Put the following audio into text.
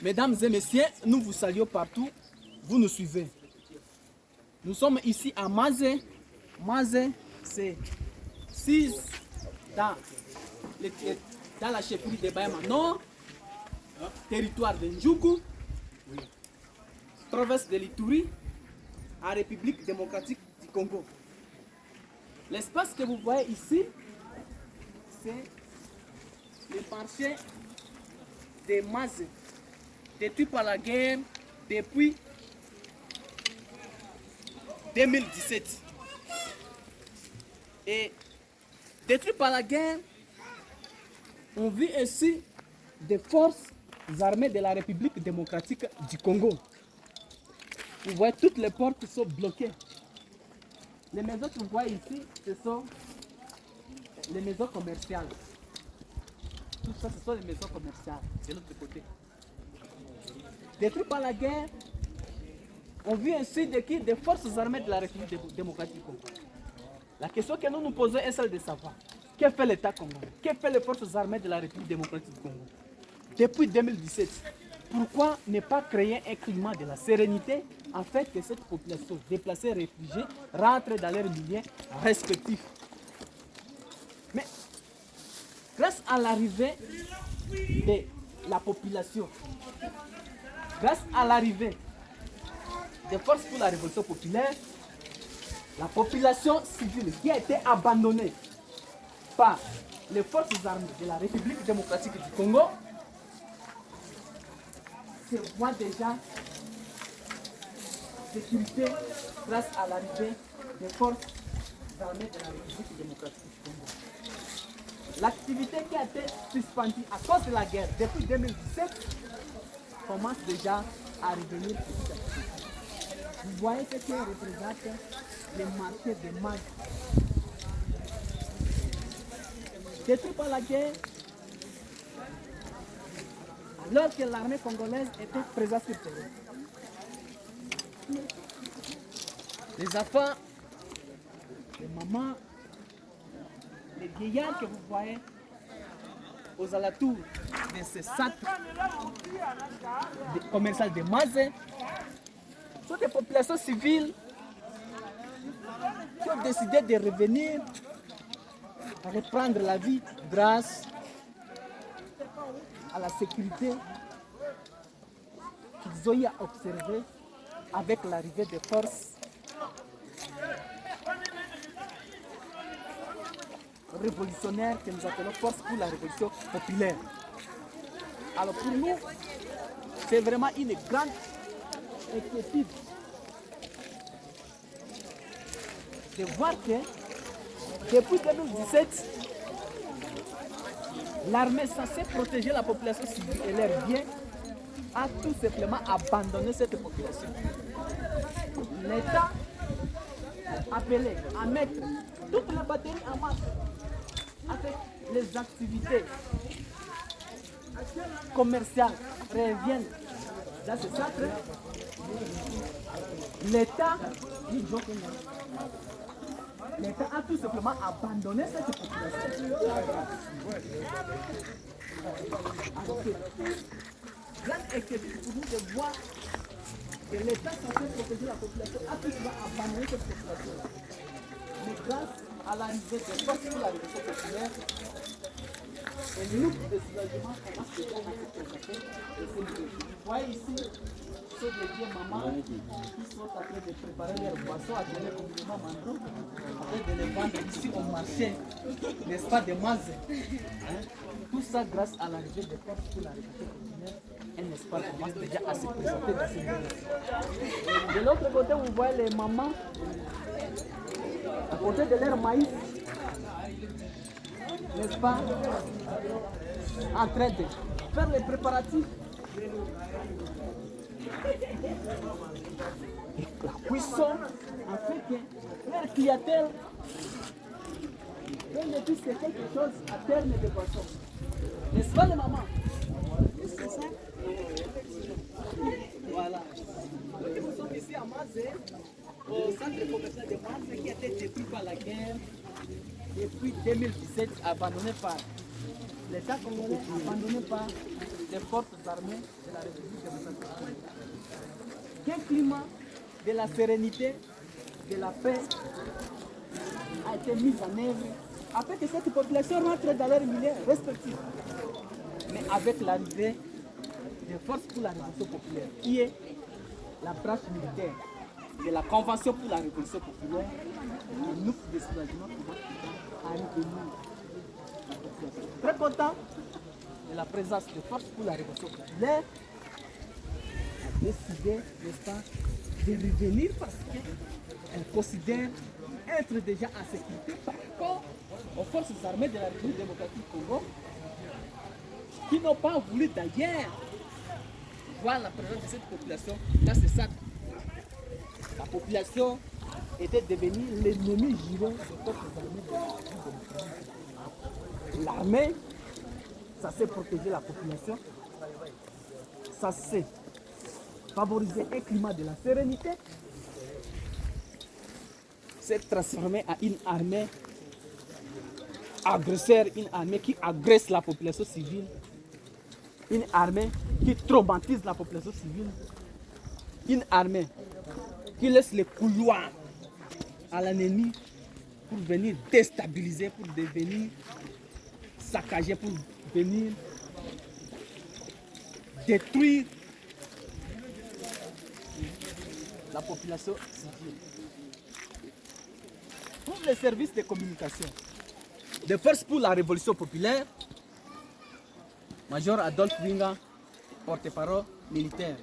Mesdames et messieurs, nous vous saluons partout. Vous nous suivez. Nous sommes ici à Mazé. Mazé, c'est 6 dans la chefferie de Bayama Nord, territoire de Ndjoukou, province de l'Ituri, en République démocratique du Congo. L'espace que vous voyez ici, c'est le marché de Mazé, détruit par la guerre depuis 2017. Et détruit par la guerre, on vit ici des forces armées de la République démocratique du Congo. Vous voyez, toutes les portes sont bloquées. Les maisons que vous voyez ici, ce sont les maisons commerciales. Tout ça, ce sont les maisons commerciales de l'autre côté. Détruit par la guerre, on vit ainsi des forces armées de la République démocratique du Congo. La question que nous nous posons est celle de savoir que fait l'État congolais, que fait les forces armées de la République démocratique du Congo depuis 2017. Pourquoi ne pas créer un climat de la sérénité afin que cette population déplacée, réfugiée, rentre dans leurs milieux respectifs? Mais grâce à l'arrivée de la population, grâce à l'arrivée des forces pour la révolution populaire, la population civile qui a été abandonnée par les forces armées de la République démocratique du Congo se voit déjà sécurité grâce à l'arrivée des forces armées de la République démocratique du Congo. L'activité qui a été suspendue à cause de la guerre depuis 2017 commence déjà à revenir petit à petit. Vous voyez ce que représente le marché de Mazé. Détruit par la guerre, alors que l'armée congolaise était présente sur terrain. Les enfants, les mamans, les vieillards que vous voyez aux alentours de ces centres commerciaux de Mazé sont des populations civiles qui ont décidé de revenir à reprendre la vie grâce à la sécurité qu'ils ont eu à observer avec l'arrivée des forces révolutionnaires que nous appelons forces pour la révolution populaire. Alors pour nous, c'est vraiment une grande inquiétude de voir que depuis 2017, l'armée censée protéger la population civile et leurs biens a tout simplement abandonné cette population. L'État appelé à mettre toutes les batteries en marche avec les activités commerciales reviennent dans ce centre. L'État a tout simplement abandonné cette population. Grande inquiétude pour nous de voir que l'État censé protéger la population a tout simplement abandonné cette population. Mais grâce à l'arrivée des forces pour la révolution populaire, un look de soulagement commence déjà à se présenter. Vous voyez ici, ce sont des vieilles mamans qui sont en train de préparer leurs boissons à donner complètement mandou, afin de les vendre ici au marché, n'est-ce pas, de Mazé. Tout ça grâce à l'arrivée des forces pour la révolution populaire. Un espoir commence déjà à se présenter dans ces milieux. De l'autre côté, vous voyez les mamans à côté de leur maïs, n'est-ce pas, en train de faire les préparatifs. La cuisson a fait que leur clientèle donne plus que quelque chose à terme de boisson. N'est-ce pas les mamans? C'est ça? Voilà. Nous sommes ici à Mazé, au centre commercial de Mazé qui a été détruit par la guerre depuis 2017, abandonné par l'État congolais, abandonné par des forces armées de la République démocratique du Congo. Qu'un climat de la sérénité, de la paix a été mis en œuvre afin que cette population rentre dans leurs milieux respectifs. Mais avec l'arrivée des forces pour la révolution populaire, qui est la branche militaire de la Convention pour la révolution populaire, nous nous de soulagement pour arriver la population. Très content de la présence des forces pour la révolution populaire a décidé, n'est-ce pas, de revenir parce qu'elle considère être déjà en sécurité par rapport aux forces armées de la République démocratique du Congo qui n'ont pas voulu d'ailleurs voir la présence de cette population dans ce centre. La population était devenue l'ennemi juré des forces armées de la République démocratique. L'armée, ça sait protéger la population, ça sait favoriser un climat de la sérénité, s'est transformé en une armée agresseur, une armée qui agresse la population civile, une armée qui traumatise la population civile, une armée qui laisse les couloirs à l'ennemi pour venir déstabiliser, pour devenir saccager, pour venir détruire la population civile. Pour les services de communication des forces pour la révolution populaire, Major Adolphe Winga, porte-parole militaire.